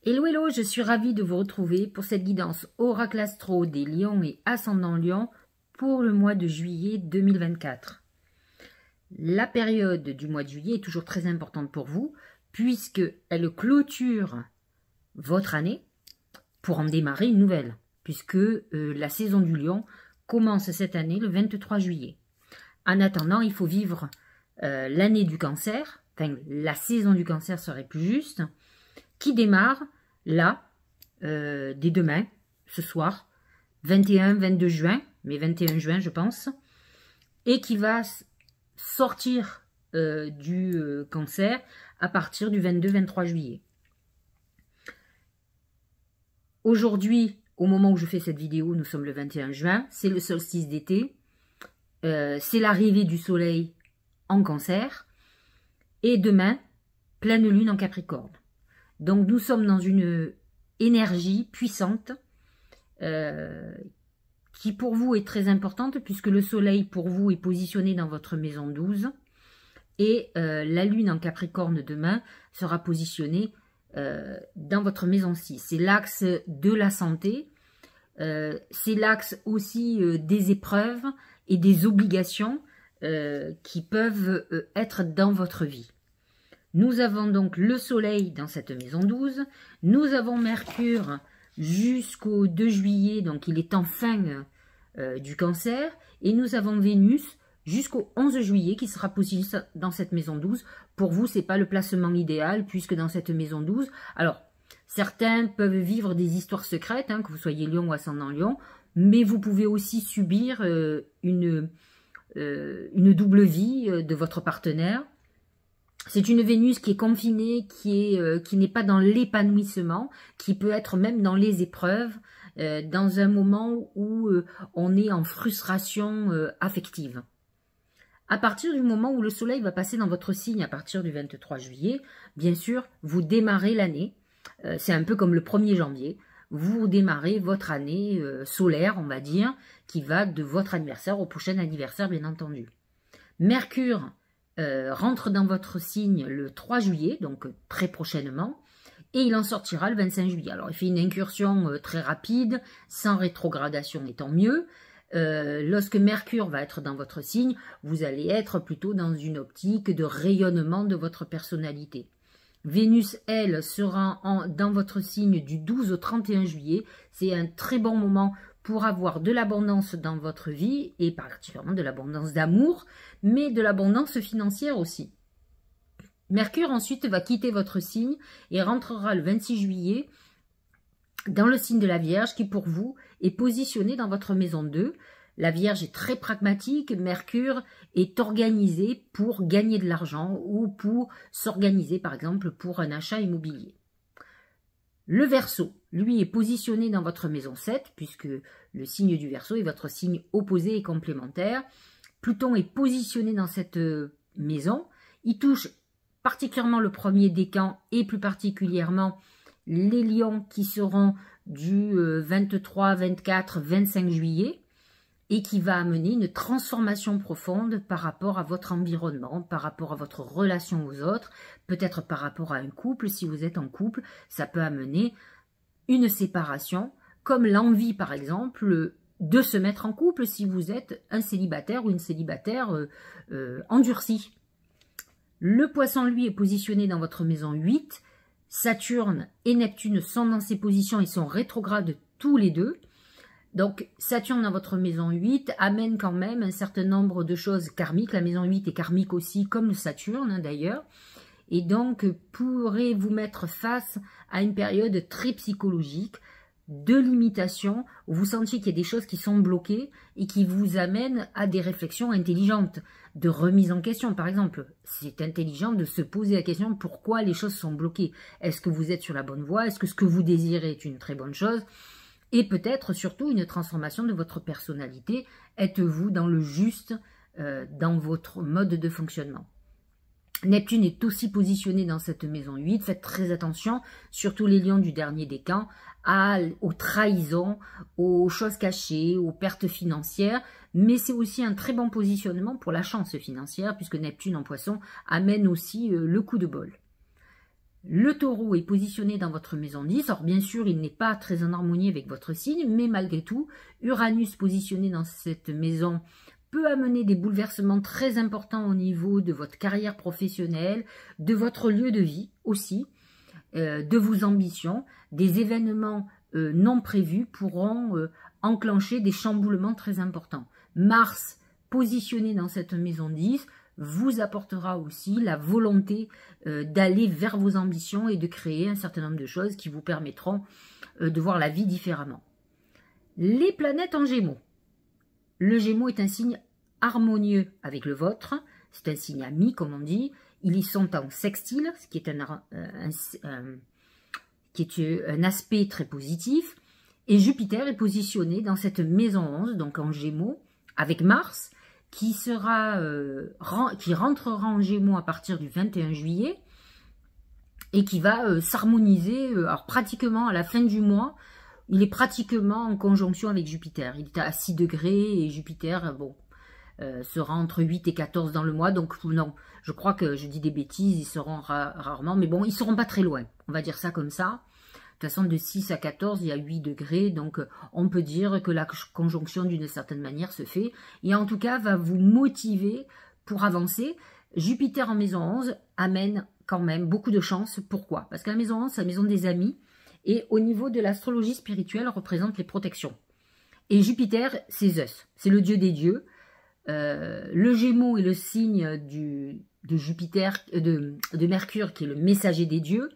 Hello, hello, je suis ravie de vous retrouver pour cette guidance Oracle Astro des Lions et Ascendant Lion pour le mois de juillet 2024. La période du mois de juillet est toujours très importante pour vous puisqu'elle clôture votre année pour en démarrer une nouvelle, puisque la saison du Lion commence cette année le 23 juillet. En attendant, il faut vivre l'année du Cancer, enfin la saison du Cancer serait plus juste, qui démarre là, dès demain, ce soir, 21-22 juin, mais 21 juin je pense, et qui va sortir du Cancer à partir du 22-23 juillet. Aujourd'hui, au moment où je fais cette vidéo, nous sommes le 21 juin, c'est le solstice d'été, c'est l'arrivée du soleil en Cancer, et demain, pleine lune en Capricorne. Donc nous sommes dans une énergie puissante qui pour vous est très importante puisque le soleil pour vous est positionné dans votre maison 12 et la lune en Capricorne demain sera positionnée dans votre maison 6. C'est l'axe de la santé, c'est l'axe aussi des épreuves et des obligations qui peuvent être dans votre vie. Nous avons donc le soleil dans cette maison 12, nous avons Mercure jusqu'au 2 juillet, donc il est en fin du Cancer, et nous avons Vénus jusqu'au 11 juillet qui sera positionné dans cette maison 12. Pour vous, ce n'est pas le placement idéal, puisque dans cette maison 12, alors certains peuvent vivre des histoires secrètes, que vous soyez Lion ou Ascendant Lion, mais vous pouvez aussi subir une double vie de votre partenaire. C'est une Vénus qui est confinée, qui n'est pas dans l'épanouissement, qui peut être même dans les épreuves, dans un moment où on est en frustration affective. À partir du moment où le soleil va passer dans votre signe, à partir du 23 juillet, bien sûr, vous démarrez l'année. C'est un peu comme le 1er janvier. Vous démarrez votre année solaire, on va dire, qui va de votre anniversaire au prochain anniversaire, bien entendu. Mercure rentre dans votre signe le 3 juillet, donc très prochainement, et il en sortira le 25 juillet. Alors, il fait une incursion très rapide, sans rétrogradation, et tant mieux. Lorsque Mercure va être dans votre signe, vous allez être plutôt dans une optique de rayonnement de votre personnalité. Vénus, elle, sera dans votre signe du 12 au 31 juillet. C'est un très bon moment pour avoir de l'abondance dans votre vie, et particulièrement de l'abondance d'amour, mais de l'abondance financière aussi. Mercure ensuite va quitter votre signe et rentrera le 26 juillet dans le signe de la Vierge qui pour vous est positionné dans votre maison 2. La Vierge est très pragmatique, Mercure est organisé pour gagner de l'argent ou pour s'organiser par exemple pour un achat immobilier. Le Verseau, lui, est positionné dans votre maison 7, puisque le signe du Verseau est votre signe opposé et complémentaire. Pluton est positionné dans cette maison. Il touche particulièrement le premier décan et plus particulièrement les lions qui seront du 23, 24, 25 juillet et qui va amener une transformation profonde par rapport à votre environnement, par rapport à votre relation aux autres, peut-être par rapport à un couple. Si vous êtes en couple, ça peut amener une séparation, comme l'envie par exemple de se mettre en couple si vous êtes un célibataire ou une célibataire endurcie. Le Poisson, lui, est positionné dans votre maison 8. Saturne et Neptune sont dans ces positions, ils sont rétrogrades tous les deux. Donc, Saturne dans votre maison 8 amène quand même un certain nombre de choses karmiques. La maison 8 est karmique aussi, comme Saturne d'ailleurs. Et donc, pourrez vous mettre face à une période très psychologique, de limitation, où vous sentiez qu'il y a des choses qui sont bloquées et qui vous amènent à des réflexions intelligentes, de remise en question. Par exemple, c'est intelligent de se poser la question pourquoi les choses sont bloquées. Est-ce que vous êtes sur la bonne voie? Est-ce que ce que vous désirez est une très bonne chose? Et peut-être surtout une transformation de votre personnalité. Êtes-vous dans le juste dans votre mode de fonctionnement? Neptune est aussi positionné dans cette maison 8. Faites très attention, surtout les lions du dernier décan, aux trahisons, aux choses cachées, aux pertes financières. Mais c'est aussi un très bon positionnement pour la chance financière, puisque Neptune en Poisson amène aussi le coup de bol. Le taureau est positionné dans votre maison 10. Alors bien sûr, il n'est pas très en harmonie avec votre signe, mais malgré tout, Uranus positionné dans cette maison peut amener des bouleversements très importants au niveau de votre carrière professionnelle, de votre lieu de vie aussi, de vos ambitions. Des événements non prévus pourront enclencher des chamboulements très importants. Mars positionné dans cette maison 10 vous apportera aussi la volonté d'aller vers vos ambitions et de créer un certain nombre de choses qui vous permettront de voir la vie différemment. Les planètes en Gémeaux. Le Gémeaux est un signe harmonieux avec le vôtre, c'est un signe ami comme on dit, ils y sont en sextile, ce qui est un aspect très positif, et Jupiter est positionné dans cette maison 11, donc en Gémeaux, avec Mars, qui rentrera en Gémeaux à partir du 21 juillet, et qui va s'harmoniser, alors pratiquement à la fin du mois, il est pratiquement en conjonction avec Jupiter. Il est à 6 degrés et Jupiter, bon, sera entre 8 et 14 dans le mois. Donc non, je crois que je dis des bêtises, ils seront rarement, mais bon, ils ne seront pas très loin. On va dire ça comme ça. De toute façon, de 6 à 14, il y a 8 degrés. Donc on peut dire que la conjonction d'une certaine manière se fait. Et en tout cas, va vous motiver pour avancer. Jupiter en maison 11 amène quand même beaucoup de chance. Pourquoi? Parce que la maison 11, c'est la maison des amis. Et au niveau de l'astrologie spirituelle, représente les protections. Et Jupiter, c'est Zeus, c'est le dieu des dieux. Le Gémeaux est le signe de Jupiter, de Mercure, qui est le messager des dieux.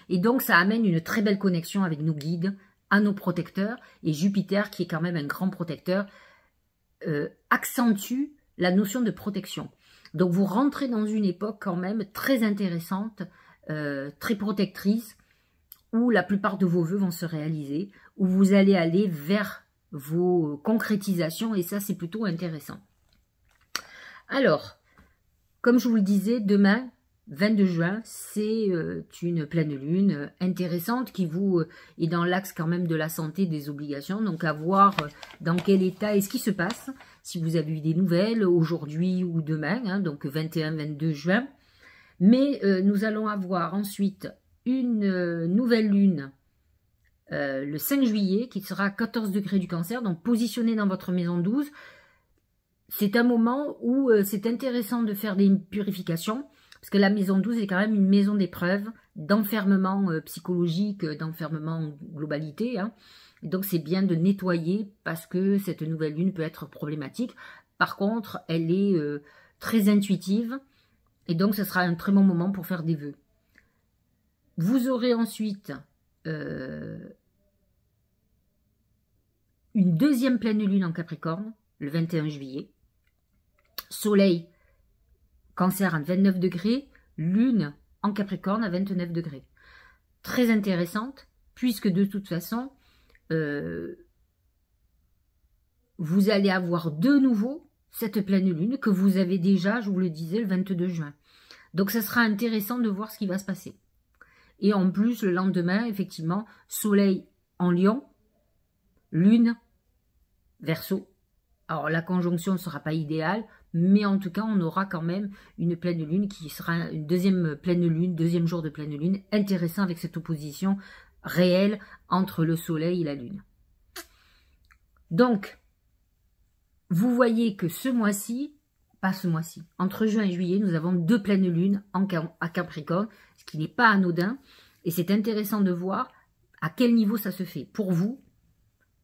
Et donc, ça amène une très belle connexion avec nos guides, à nos protecteurs. Et Jupiter, qui est quand même un grand protecteur, accentue la notion de protection. Donc, vous rentrez dans une époque quand même très intéressante, très protectrice, où la plupart de vos vœux vont se réaliser, où vous allez aller vers vos concrétisations, et ça, c'est plutôt intéressant. Alors, comme je vous le disais, demain, 22 juin, c'est une pleine lune intéressante qui vous est dans l'axe quand même de la santé, des obligations, donc à voir dans quel état et ce qui se passe, si vous avez eu des nouvelles aujourd'hui ou demain, hein, donc 21-22 juin. Mais nous allons avoir ensuite une nouvelle lune le 5 juillet qui sera à 14 degrés du Cancer, donc positionnée dans votre maison 12. C'est un moment où c'est intéressant de faire des purifications, parce que la maison 12 est quand même une maison d'épreuve, d'enfermement psychologique, d'enfermement en globalité. Hein. Donc c'est bien de nettoyer, parce que cette nouvelle lune peut être problématique. Par contre, elle est très intuitive, et donc ce sera un très bon moment pour faire des vœux. Vous aurez ensuite une deuxième pleine lune en Capricorne, le 21 juillet. Soleil, Cancer à 29 degrés, lune en Capricorne à 29 degrés. Très intéressante, puisque de toute façon, vous allez avoir de nouveau cette pleine lune que vous avez déjà, je vous le disais, le 22 juin. Donc, ça sera intéressant de voir ce qui va se passer. Et en plus, le lendemain, effectivement, Soleil en Lion, Lune, Verseau. Alors, la conjonction ne sera pas idéale, mais en tout cas, on aura quand même une pleine lune qui sera une deuxième pleine lune, deuxième jour de pleine lune, intéressant avec cette opposition réelle entre le Soleil et la Lune. Donc, vous voyez que ce mois-ci, pas ce mois-ci, entre juin et juillet, nous avons deux pleines lunes à Capricorne, ce qui n'est pas anodin. Et c'est intéressant de voir à quel niveau ça se fait. Pour vous,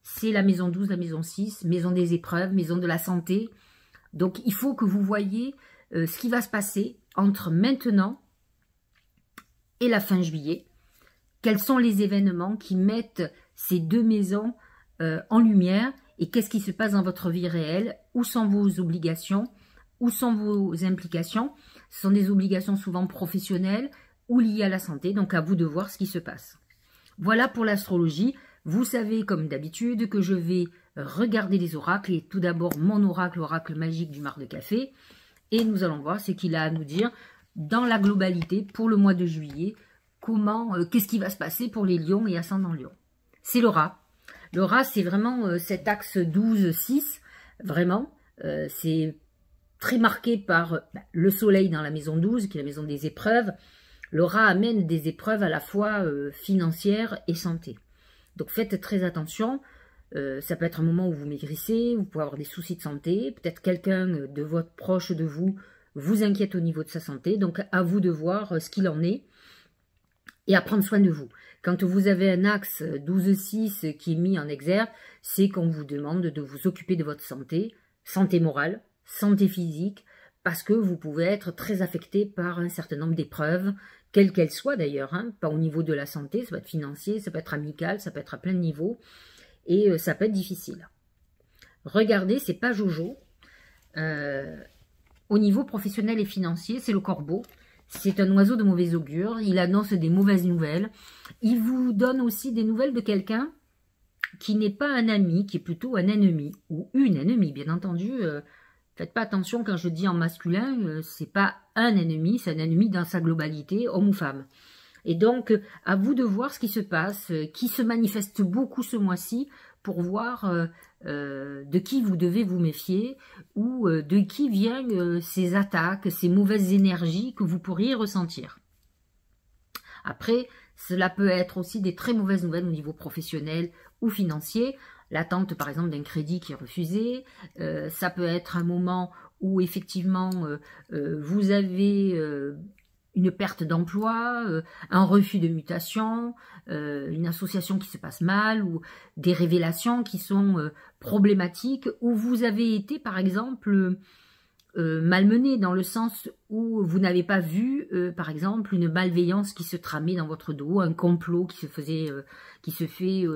c'est la maison 12, la maison 6, maison des épreuves, maison de la santé. Donc, il faut que vous voyez ce qui va se passer entre maintenant et la fin juillet. Quels sont les événements qui mettent ces deux maisons en lumière et qu'est-ce qui se passe dans votre vie réelle? Où sont vos obligations? Où sont vos implications? Ce sont des obligations souvent professionnelles ou liées à la santé, donc à vous de voir ce qui se passe. Voilà pour l'astrologie. Vous savez, comme d'habitude, que je vais regarder les oracles. Et tout d'abord, mon oracle, l'oracle magique du Mar de Café. Et nous allons voir ce qu'il a à nous dire dans la globalité pour le mois de juillet. Qu'est-ce qui va se passer pour les lions et ascendant lion. C'est le rat. Le rat, c'est vraiment cet axe 12-6. Vraiment, c'est très marqué par le soleil dans la maison 12, qui est la maison des épreuves, Le rat amène des épreuves à la fois financières et santé. Donc faites très attention. Ça peut être un moment où vous maigrissez, vous pouvez avoir des soucis de santé. Peut-être quelqu'un de votre proche de vous vous inquiète au niveau de sa santé. Donc à vous de voir ce qu'il en est et à prendre soin de vous. Quand vous avez un axe 12-6 qui est mis en exergue, c'est qu'on vous demande de vous occuper de votre santé, santé morale, santé physique, parce que vous pouvez être très affecté par un certain nombre d'épreuves, quelles qu'elles soient d'ailleurs, hein, pas au niveau de la santé, ça peut être financier, ça peut être amical, ça peut être à plein de niveaux, et ça peut être difficile. Regardez, c'est pas Jojo. Au niveau professionnel et financier, c'est le corbeau. C'est un oiseau de mauvais augure, il annonce des mauvaises nouvelles. Il vous donne aussi des nouvelles de quelqu'un qui n'est pas un ami, qui est plutôt un ennemi, ou une ennemie, bien entendu. Faites pas attention quand je dis en masculin, c'est pas un ennemi, c'est un ennemi dans sa globalité, homme ou femme. Et donc, à vous de voir ce qui se passe, qui se manifeste beaucoup ce mois-ci, pour voir de qui vous devez vous méfier, ou de qui viennent ces attaques, ces mauvaises énergies que vous pourriez ressentir. Après, cela peut être aussi des très mauvaises nouvelles au niveau professionnel ou financier. L'attente, par exemple, d'un crédit qui est refusé. Ça peut être un moment où, effectivement, vous avez une perte d'emploi, un refus de mutation, une association qui se passe mal, ou des révélations qui sont problématiques, où vous avez été, par exemple, malmené, dans le sens où vous n'avez pas vu, par exemple, une malveillance qui se tramait dans votre dos, un complot qui se fait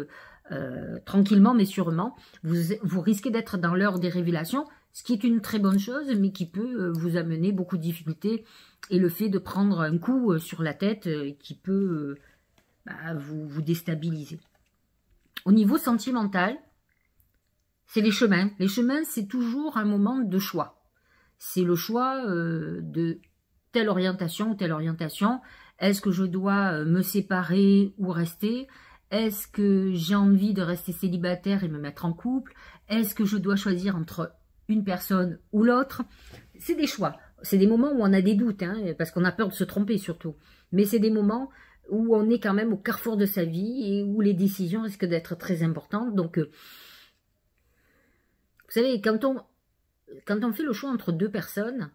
tranquillement mais sûrement. Vous risquez d'être dans l'heure des révélations, ce qui est une très bonne chose, mais qui peut vous amener beaucoup de difficultés, et le fait de prendre un coup sur la tête qui peut vous déstabiliser. Au niveau sentimental, c'est les chemins. Les chemins, c'est toujours un moment de choix. C'est le choix de telle orientation ou telle orientation. Est-ce que je dois me séparer ou rester? Est-ce que j'ai envie de rester célibataire et me mettre en couple? Est-ce que je dois choisir entre une personne ou l'autre? C'est des choix. C'est des moments où on a des doutes, hein, parce qu'on a peur de se tromper surtout. Mais c'est des moments où on est quand même au carrefour de sa vie et où les décisions risquent d'être très importantes. Donc, vous savez, quand on fait le choix entre deux personnes,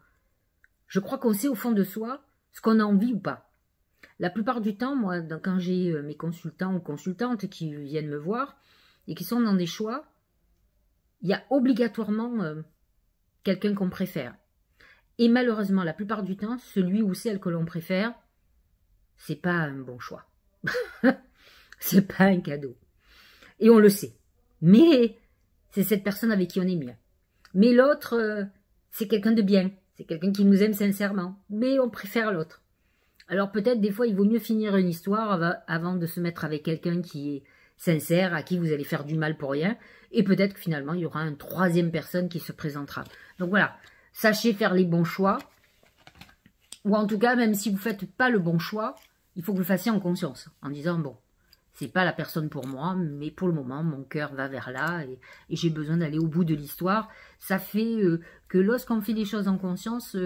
je crois qu'on sait au fond de soi ce qu'on a envie ou pas. La plupart du temps, moi, quand j'ai mes consultants ou consultantes qui viennent me voir et qui sont dans des choix, il y a obligatoirement quelqu'un qu'on préfère. Et malheureusement, la plupart du temps, celui ou celle que l'on préfère, c'est pas un bon choix. C'est pas un cadeau. Et on le sait. Mais c'est cette personne avec qui on est mieux. Mais l'autre, c'est quelqu'un de bien. C'est quelqu'un qui nous aime sincèrement. Mais on préfère l'autre. Alors peut-être des fois, il vaut mieux finir une histoire avant de se mettre avec quelqu'un qui est sincère, à qui vous allez faire du mal pour rien. Et peut-être que finalement, il y aura une troisième personne qui se présentera. Donc voilà. Sachez faire les bons choix, ou en tout cas, même si vous ne faites pas le bon choix, il faut que vous le fassiez en conscience, en disant, bon, c'est pas la personne pour moi, mais pour le moment, mon cœur va vers là, et j'ai besoin d'aller au bout de l'histoire. Ça fait que lorsqu'on fait les choses en conscience,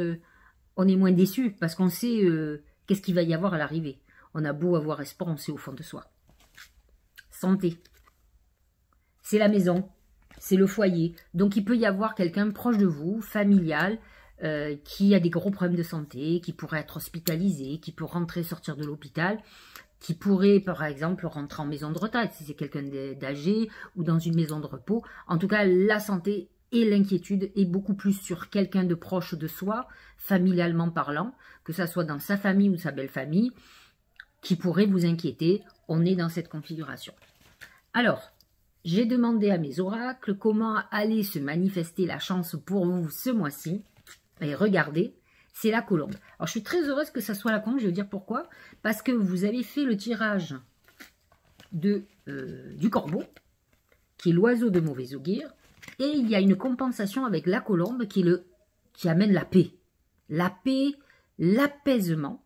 on est moins déçu, parce qu'on sait qu'est-ce qu'il va y avoir à l'arrivée. On a beau avoir espoir, on sait au fond de soi. Santé. C'est la maison. C'est le foyer. Donc, il peut y avoir quelqu'un proche de vous, familial, qui a des gros problèmes de santé, qui pourrait être hospitalisé, qui peut rentrer, sortir de l'hôpital, qui pourrait, par exemple, rentrer en maison de retraite, si c'est quelqu'un d'âgé, ou dans une maison de repos. En tout cas, la santé et l'inquiétude est beaucoup plus sur quelqu'un de proche de soi, familialement parlant, que ça soit dans sa famille ou sa belle famille, qui pourrait vous inquiéter. On est dans cette configuration. Alors, j'ai demandé à mes oracles comment allait se manifester la chance pour vous ce mois-ci. Et regardez, c'est la colombe. Alors, je suis très heureuse que ça soit la colombe, je vais vous dire pourquoi. Parce que vous avez fait le tirage du corbeau, qui est l'oiseau de mauvais augure. Et il y a une compensation avec la colombe qui amène la paix. La paix, l'apaisement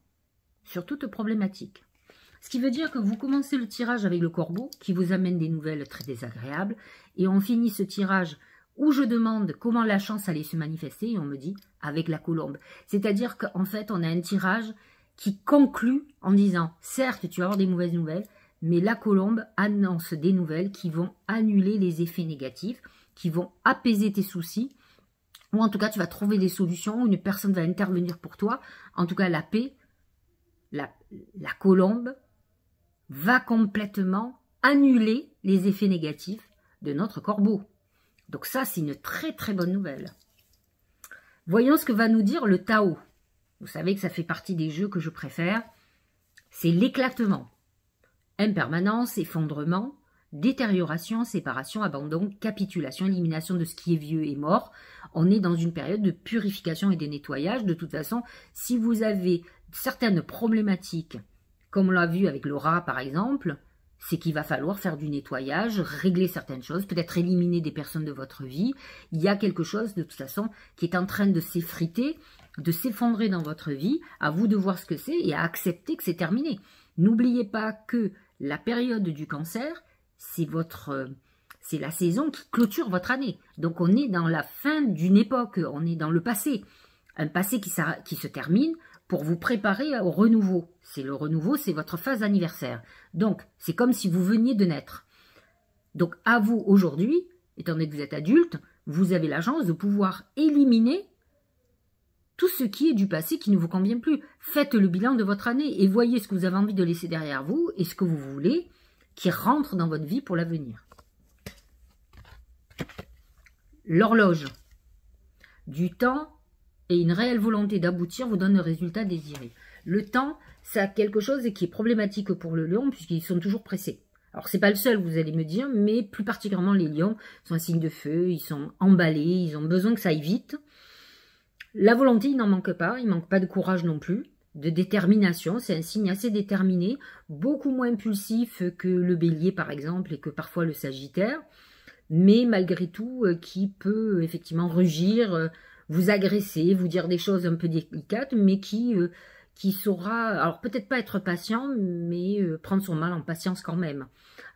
sur toute problématique. Ce qui veut dire que vous commencez le tirage avec le corbeau, qui vous amène des nouvelles très désagréables, et on finit ce tirage où je demande comment la chance allait se manifester, et on me dit avec la colombe. C'est-à-dire qu'en fait, on a un tirage qui conclut en disant, certes, tu vas avoir des mauvaises nouvelles, mais la colombe annonce des nouvelles qui vont annuler les effets négatifs, qui vont apaiser tes soucis, ou en tout cas, tu vas trouver des solutions, une personne va intervenir pour toi. En tout cas, la paix, la colombe va complètement annuler les effets négatifs de notre corbeau. Donc ça, c'est une très très bonne nouvelle. Voyons ce que va nous dire le Tao. Vous savez que ça fait partie des jeux que je préfère. C'est l'éclatement. Impermanence, effondrement, détérioration, séparation, abandon, capitulation, élimination de ce qui est vieux et mort. On est dans une période de purification et de nettoyage. De toute façon, si vous avez certaines problématiques, comme on l'a vu avec le rat par exemple, c'est qu'il va falloir faire du nettoyage, régler certaines choses, peut-être éliminer des personnes de votre vie. Il y a quelque chose de toute façon qui est en train de s'effriter, de s'effondrer dans votre vie. À vous de voir ce que c'est et à accepter que c'est terminé. N'oubliez pas que la période du cancer, c'est la saison qui clôture votre année. Donc on est dans la fin d'une époque, on est dans le passé. Un passé qui se termine pour vous préparer au renouveau. C'est le renouveau, c'est votre phase anniversaire. Donc c'est comme si vous veniez de naître. Donc à vous aujourd'hui, étant donné que vous êtes adulte, vous avez la chance de pouvoir éliminer tout ce qui est du passé qui ne vous convient plus. Faites le bilan de votre année et voyez ce que vous avez envie de laisser derrière vous et ce que vous voulez qui rentre dans votre vie pour l'avenir. L'horloge. Du temps et une réelle volonté d'aboutir vous donne le résultat désiré. Le temps, ça a quelque chose qui est problématique pour le lion puisqu'ils sont toujours pressés. Alors, c'est pas le seul, vous allez me dire, mais plus particulièrement les lions sont un signe de feu, ils sont emballés, ils ont besoin que ça aille vite. La volonté, il n'en manque pas, il ne manque pas de courage non plus, de détermination, c'est un signe assez déterminé, beaucoup moins impulsif que le bélier par exemple et que parfois le sagittaire, mais malgré tout qui peut effectivement rugir, vous agresser, vous dire des choses un peu délicates, mais qui saura, alors peut-être pas être patient, mais prendre son mal en patience quand même.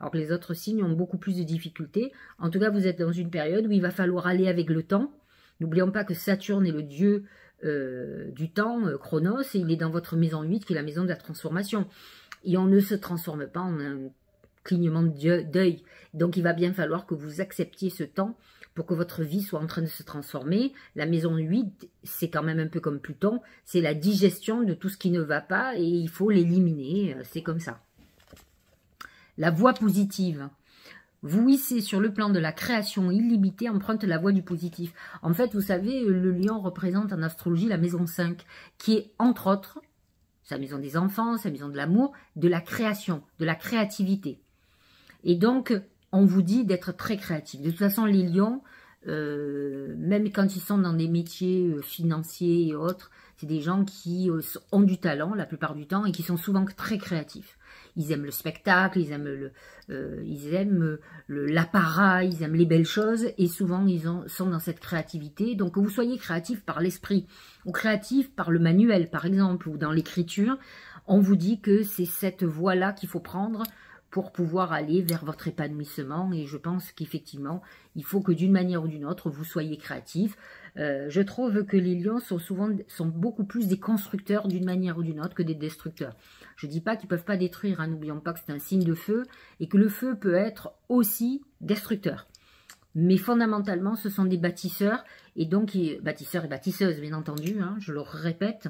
Alors que les autres signes ont beaucoup plus de difficultés. En tout cas, vous êtes dans une période où il va falloir aller avec le temps. N'oublions pas que Saturne est le dieu du temps, Chronos, et il est dans votre maison 8, qui est la maison de la transformation. Et on ne se transforme pas en un clignement d'œil. Donc il va bien falloir que vous acceptiez ce temps pour que votre vie soit en train de se transformer. La maison 8, c'est quand même un peu comme Pluton, c'est la digestion de tout ce qui ne va pas et il faut l'éliminer, c'est comme ça. La voie positive. Vous hissez sur le plan de la création illimitée, emprunte la voie du positif. En fait, vous savez, le lion représente en astrologie la maison 5, qui est, entre autres, sa maison des enfants, sa maison de l'amour, de la création, de la créativité. Et donc, on vous dit d'être très créatif. De toute façon, les lions, même quand ils sont dans des métiers financiers et autres, c'est des gens qui ont du talent la plupart du temps et qui sont souvent très créatifs. Ils aiment le spectacle, ils aiment l'apparat, ils aiment les belles choses et souvent ils sont dans cette créativité. Donc que vous soyez créatif par l'esprit ou créatif par le manuel par exemple ou dans l'écriture, on vous dit que c'est cette voie-là qu'il faut prendre pour pouvoir aller vers votre épanouissement et je pense qu'effectivement il faut que d'une manière ou d'une autre vous soyez créatif. Je trouve que les lions sont beaucoup plus des constructeurs d'une manière ou d'une autre que des destructeurs. Je ne dis pas qu'ils ne peuvent pas détruire, hein, n'oublions pas que c'est un signe de feu et que le feu peut être aussi destructeur. Mais fondamentalement, ce sont des bâtisseurs, et donc bâtisseurs et bâtisseuses, bien entendu, hein, je le répète.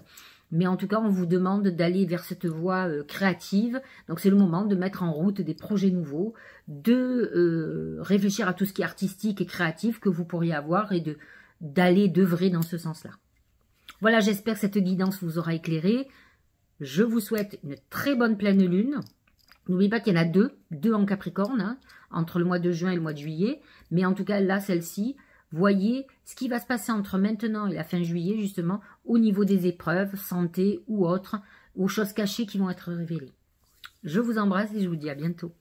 Mais en tout cas, on vous demande d'aller vers cette voie créative. Donc c'est le moment de mettre en route des projets nouveaux, de réfléchir à tout ce qui est artistique et créatif que vous pourriez avoir et d'aller d'œuvrer dans ce sens-là. Voilà, j'espère que cette guidance vous aura éclairé. Je vous souhaite une très bonne pleine lune. N'oubliez pas qu'il y en a deux en Capricorne, hein, entre le mois de juin et le mois de juillet. Mais en tout cas, là, celle-ci, voyez ce qui va se passer entre maintenant et la fin juillet, justement, au niveau des épreuves, santé ou autres, ou choses cachées qui vont être révélées. Je vous embrasse et je vous dis à bientôt.